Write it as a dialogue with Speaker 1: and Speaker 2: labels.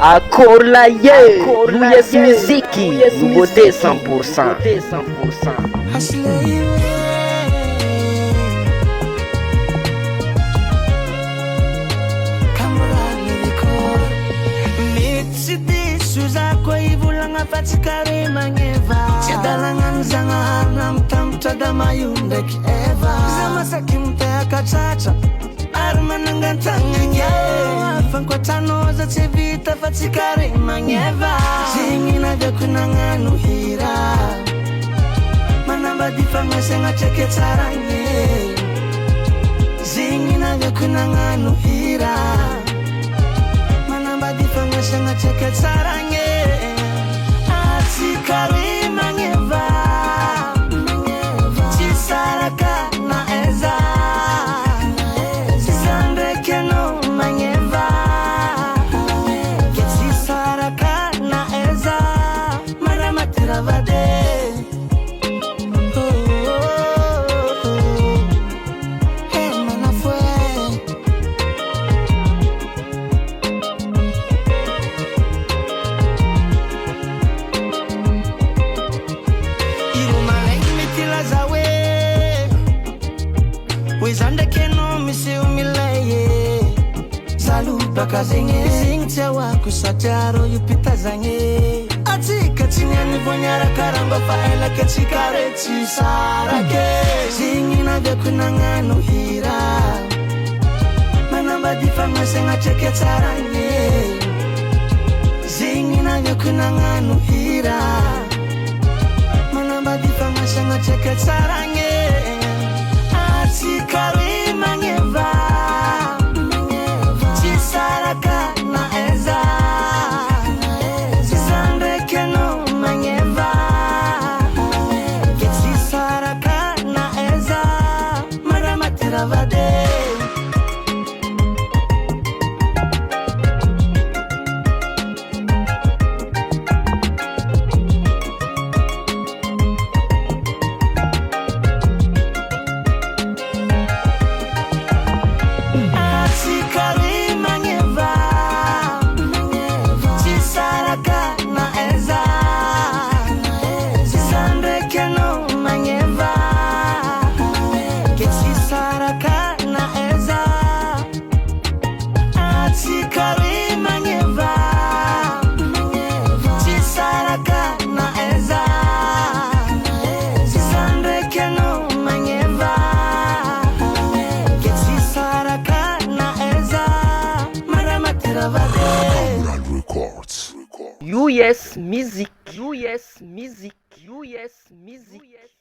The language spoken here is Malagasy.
Speaker 1: Accord la Louis Miziki, nouveauté 100%.
Speaker 2: Fatikari mangeva Chadalangan zanga Tamtada mayundek eva Zama sakimte akachacha Armanangantanganya Fankwatano za chevita fatikari mangeva Zingina vya kunanganu hira Manamba difanga senga cheke taranye Zingina vya kunanganu hira Manamba difanga senga cheke taranye Sikari mangeva Chisaraka na eza Sandreke no mangeva Chisaraka na eza Maramatira vade Bakazinge Singtia waku sataro yupita zange Atika chinyani vonyara karamba faela kechikare chisarake Zingina vya kunangano hira Manamba difanga senga cheke tarange Zingina vya kunangano hira Manamba difanga senga cheke tarange Atika mangeva Saraka na eza Sandreke no mangeva Ketsi saraka na eza Maramatira vade
Speaker 1: US Music. US Music. US Music.